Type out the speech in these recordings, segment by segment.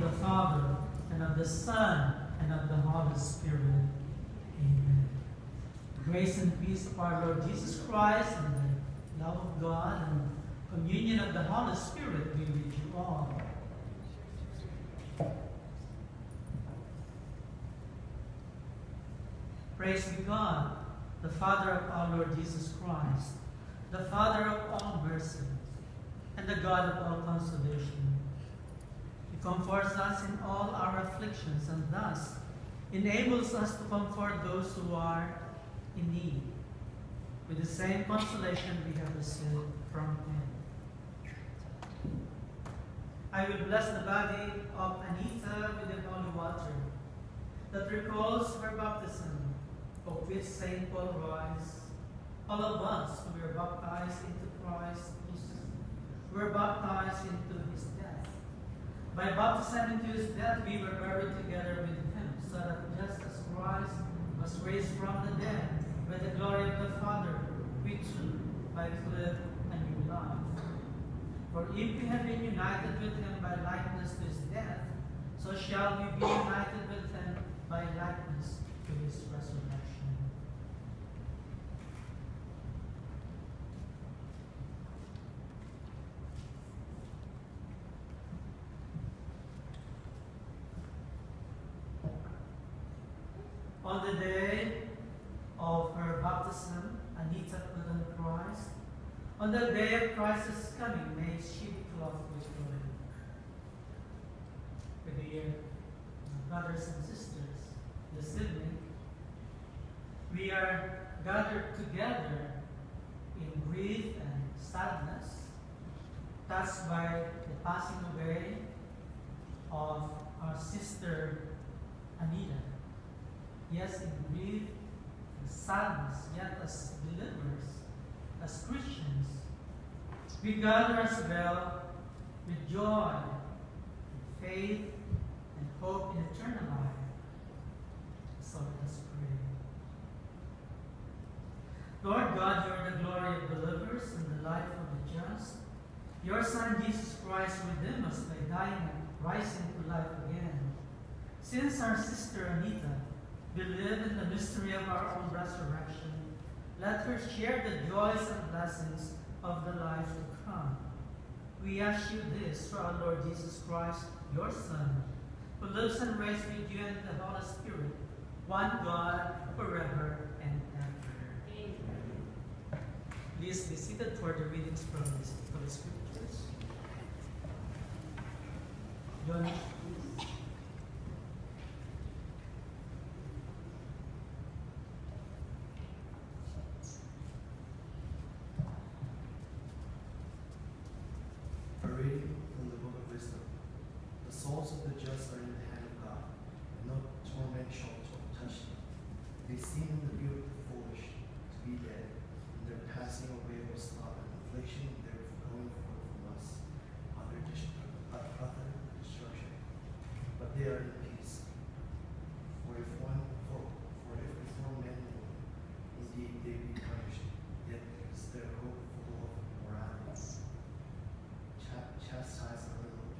the Father, and of the Son, and of the Holy Spirit. Amen. Grace and peace of our Lord Jesus Christ, and the love of God, and communion of the Holy Spirit be with you all. Praise be God, the Father of our Lord Jesus Christ, the Father of all mercy, and the God of all consolation. He comforts us in all our afflictions, and thus enables us to comfort those who are in need, with the same consolation we have received from Him. I will bless the body of Anita with the holy water that recalls her baptism, of which St. Paul writes, all of us who were baptized into Christ Jesus were baptized into His death. By baptism into His death, we were buried together with Him, so that just as Christ was raised from the dead by the glory of the Father, we too might live a new life. For if we have been united with Him by likeness to His death, so shall we be united with Him by likeness to His resurrection. On the day of her baptism, Anita put on Christ. On the day of Christ's coming, may she be clothed with glory. My dear brothers and sisters, this evening we are gathered together in grief and sadness, touched by the passing away of our sister Anita. Yes, in grief and sadness, yet as believers, as Christians, we gather as well with joy, with faith, and hope in eternal life. So let us pray. Lord God, you are the glory of believers and the life of the just. Your Son, Jesus Christ, redeemed us by dying and rising to life again. Since our sister Anita believed in the mystery of our own resurrection, let her share the joys and blessings of the life to come. We ask you this through our Lord Jesus Christ, your Son, who lives and reigns with you in the Holy Spirit, one God, forever and ever. Amen. Please be seated for the readings from the Holy Scriptures. John, please. Reading from the Book of Wisdom. The souls of the just are in the hand of God, and no torment shall touch them. They seem in the view of the foolish to be dead, and their passing away was not an affliction, their going forth from us, utter destruction. But they are in peace. For if before men know, indeed they be punished, yet is their hope full of morality. Chastise a little,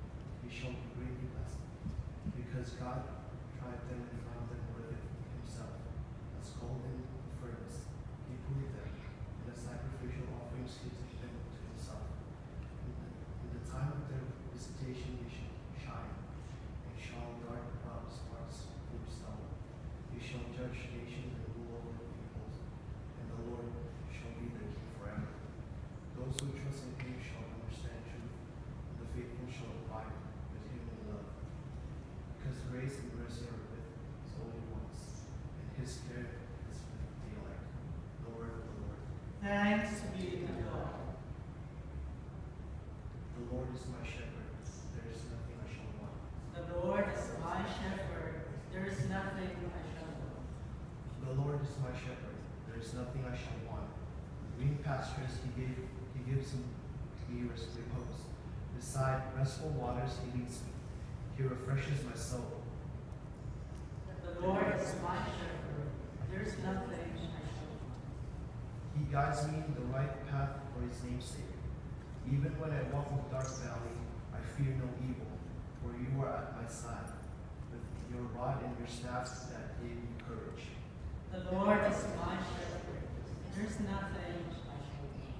we shall be greatly blessed, because God tried them and found them worthy of Himself, as gold in the furnace. He proved them, and the sacrificial offerings gives them to Himself. In the time of their visitation they shall shine, and shall dart about sparks through stubble. They shall judge nations and rule over peoples, and the Lord shall be their king forever. Those who trust in Him shall understand truth, the faithful shall abide with Him in love. Because grace and mercy are with His only ones, and His care is with the elect. The word of the Lord. Thanks be to God. The Lord is my shepherd, there is nothing I shall want. The Lord is my shepherd, there is nothing I shall want. The Lord is my shepherd, there is nothing I shall want. Green pastures He gives me repose. Beside restful waters He leads me. He refreshes my soul. The Lord is my shepherd, there is nothing I shall want. He guides me in the right path for His name's sake. Even when I walk in the dark valley, I fear no evil, for you are at my side. rod and your staff that gave you courage. The Lord is my shepherd. There's nothing I shall want.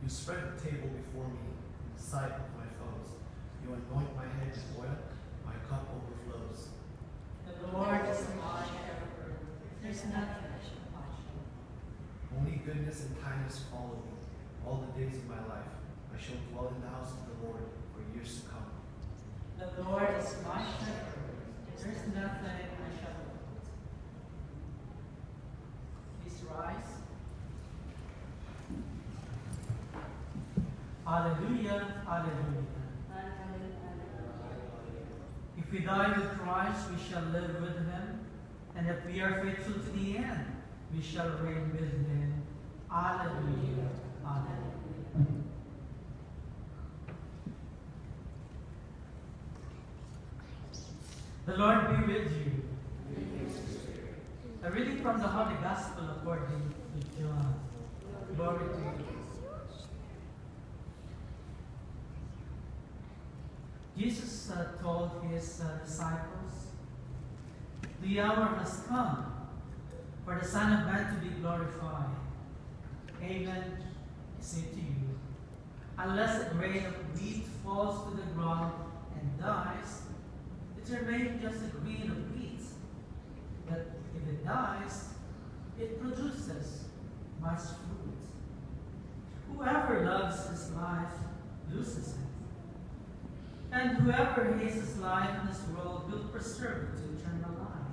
You spread the table before me in the sight of my foes. You anoint my head with oil, my cup overflows. The Lord is my shepherd. There's nothing I shall want. Only goodness and kindness follow me all the days of my life. I shall dwell in the house of the Lord for years to come. The Lord is my shepherd. There's nothing I shall want. Please rise. Hallelujah, hallelujah. If we die with Christ, we shall live with him. And if we are faithful to the end, we shall reign with him. Hallelujah, hallelujah. The Lord be with you. A reading from the Holy Gospel according to John. Glory to you. Jesus told his disciples, "The hour has come for the Son of Man to be glorified. Amen, I say to you, unless a grain of wheat falls to the ground and dies, it remains just a grain of wheat. But if it dies, it produces much fruit. Whoever loves his life loses it. And whoever hates his life in this world will preserve it to eternal life.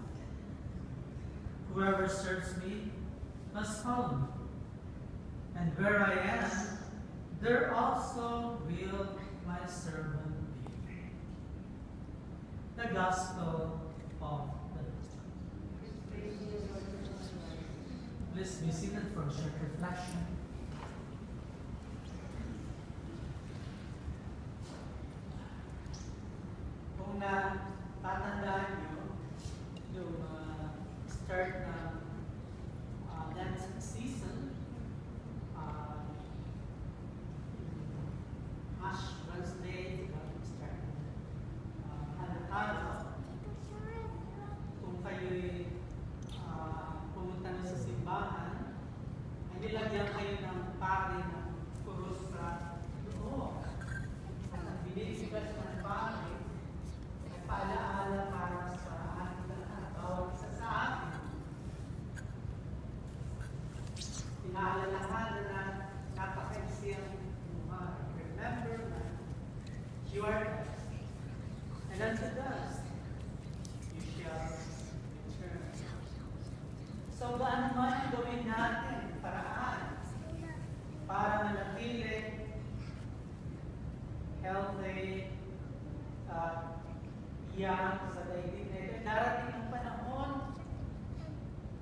Whoever serves me must follow me. And where I am, there also will my servant be." The Gospel of the Lord. Please be seated for a short reflection. Kung natatandaan nyo, yung start ng dance season, Ash Wednesday, start Halo-Halo. Kung kayo'y pumunta na sa simbahan, ay nilagyan kayo ng pari ng kuros sa loob. At ang binibigay ng pari, paalaala para sa ating lahat, bawat isa sa atin. Pinaalalahanan na napaka-iksi ang buhay. Remember that you are dust, and unto dust you shall return. So, ano man ang gawin natin, paraan, para manatili healthy, yan sa daigdig na ito, darating ang panahon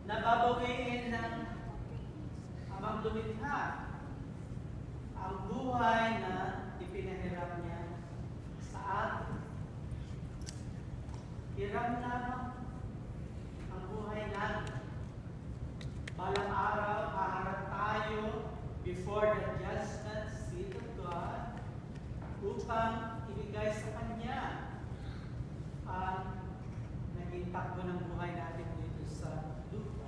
na babawiin ng amang lumikha ang buhay na ipinahirap niya sa atin. Hirap lamang ang buhay natin. Balang araw, haharap tayo before the judgment seat of God upang ibigay sa Kanya ang naging takbo ng buhay natin dito sa lupa.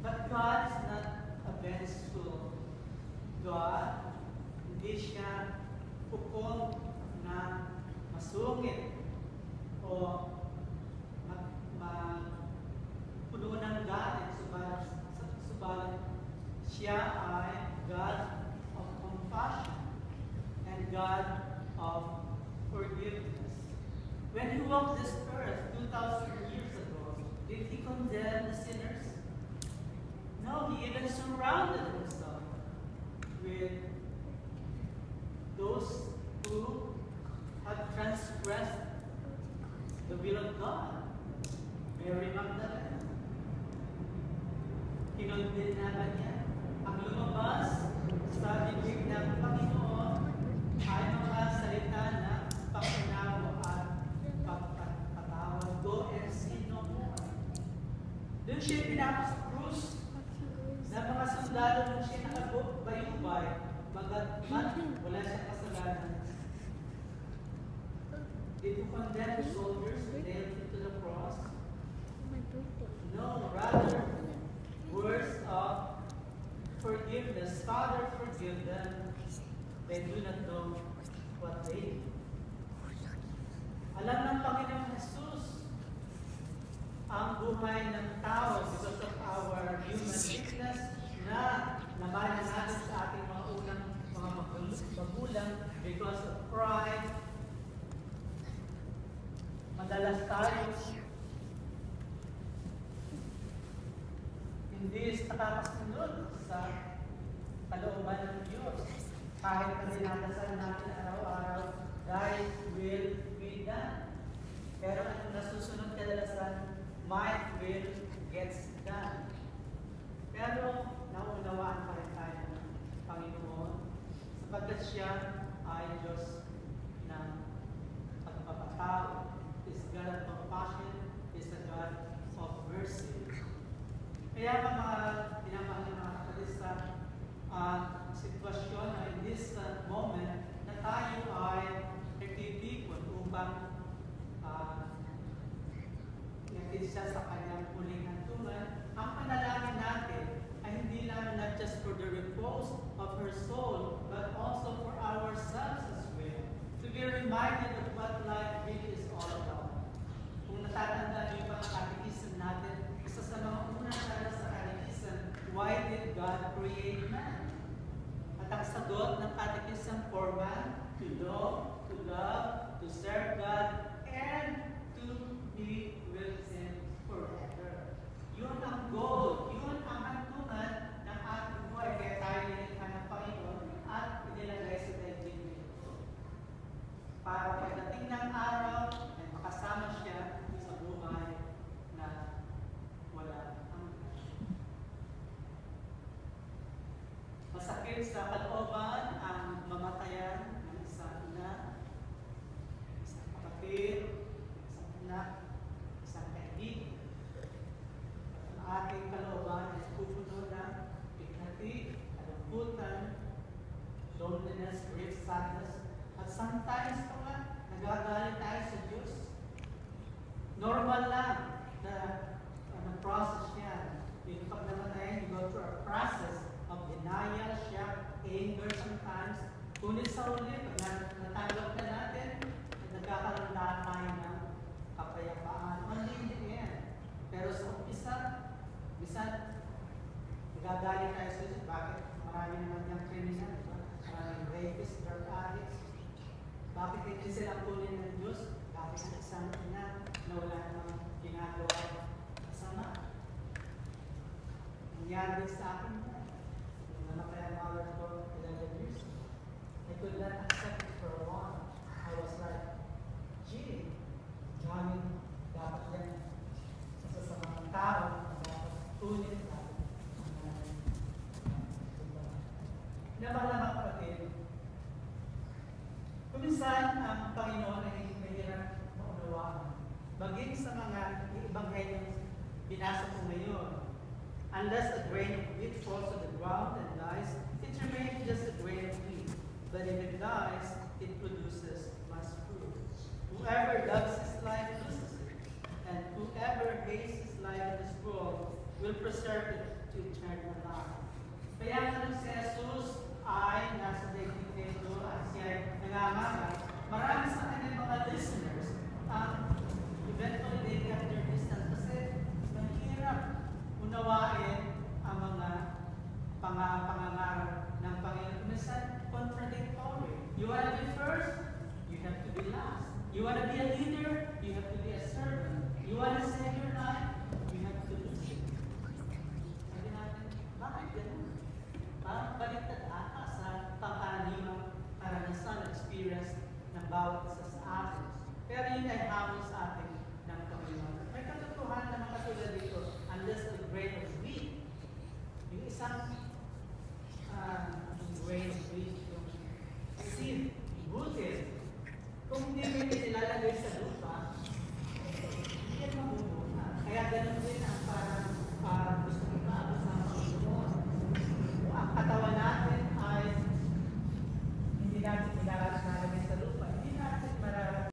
But God is not a vengeful God. Hindi siya hukom na masungit o puno ng galit. Subalit siya ay God of compassion and God of forgiveness. When he walked this earth 2,000 years ago, did he condemn the sinners? No, he even surrounded himself with those who had transgressed the will of God. Mary Magdalene. Kinundin na ba niya? Ang lumabas sa bibig ng Panginoon ay mga salita na pagpanawa at pagpatawad. Go and sin no more. Doon siya pinako sa krus na mga sundalo doon siya nakabayubay, bagat wala siyang kasalanan. Did you condemn the soldiers who nailed him to the cross? No, rather, words of forgiveness. Father, forgive them. They do not know what they do. Alam ng Panginoong Jesus ang buhay ng tao because of our human weakness na namayan natin sa ating mga unang mga magulang because of pride. Madalas tayo hindi nakakasunod sa kalooban ng Diyos. Kahit na dinadasal natin araw-araw, thy will be done. Pero ang nasusunod kadalasan, my will gets done. Pero naunawaan pa rin tayo ng Panginoon sapagkat siya ay Diyos ng pagpapatao. Is God of compassion, is a God of mercy. Kaya mga pinamahal ng mga kapatid sa sitwasyon na in this moment na tayo ay nagtitipon upang natin siya sa kanyang huling hantungan, ang panalangin natin ay hindi lang not just for the repose of her soul, but also for ourselves as well. To be reminded of what life really is all about. Kung natatandaan niyo pa ang katekism natin, isa sa mga unang sala sa katekism, why did God create man? At ang sagot ng katekism for man, to know, to love, to serve God, and to be with Him forever. Yun ang goal, yun ang hantungan ng ating buhay. Kaya tayo nilikha ng Panginoon at inilagay sa daigdig nito. Para pagdating ng araw, ay makasama siya sa buhay na wala hanggan. Masakit sa kalooban ang mamatayan ng isang ina, isang kapatid, isang anak, isang kaibigan. At ang ating kalooban ay pupuno ng dignity, kalungkutan, loneliness, grief, sadness, at sometimes pa nga, nagagalit tayo sa Diyos. Normal lang na process yan. Yung pag namatayan, you go through a process of denial, shock, anger sometimes. Ngunit sa uli, pag natanggap na natin, nagkakaroon lahat tayo ng kapayapaan. Only in the end. Pero sa umpisa, bisan, nagagalit tayo sa Diyos. Bakit? Marami naman yung criminal, maraming rapists, drug addicts. Bakit hindi silang kunin ng Diyos? Bakit ang isang ina na wala namang ginagawa kasama? Nangyari din sa akin na. Nung namatay ang mother ko 11 years ago, I could not accept it for a while. I was like, gee, daming dapat yan. Isa sa mga tao na dapat kunin natin. Naman kapatid, kuminsan ang Panginoon ay mahirap maunawaan. Maging sa mga ibanghelyong binasa ko ngayon, unless a grain of wheat falls on the ground and dies, it remains just a grain of wheat. But if it dies, it produces much fruit. Whoever loves his life loses it, and whoever hates his life in this world will preserve it to eternal life. Kaya nga si Jesus ay nasa daigdig nito at siya ay nangangaral. Marami sa kanyang mga listeners eventually they got their distance kasi mahirap unawain ang mga pangangaral ng Panginoon. Minsan, contradictory. You want to be first, you have to be last. You want to be a leader, you have to be a servant. You want to save your life, you have to lose it. Sabi natin, bakit ganun? Baliktad ata sa pangkaraniwang karanasan, experience ng bawat isa sa atin. Pero yun ay hamon sa atin ng Panginoon. May katotohanan naman katulad dito, unless the grain of wheat, yung isang grain of wheat, yung seed, rooted, kung hindi mo nilalagay sa lupa, hindi yan mabubuhay. Kaya ganun din ang para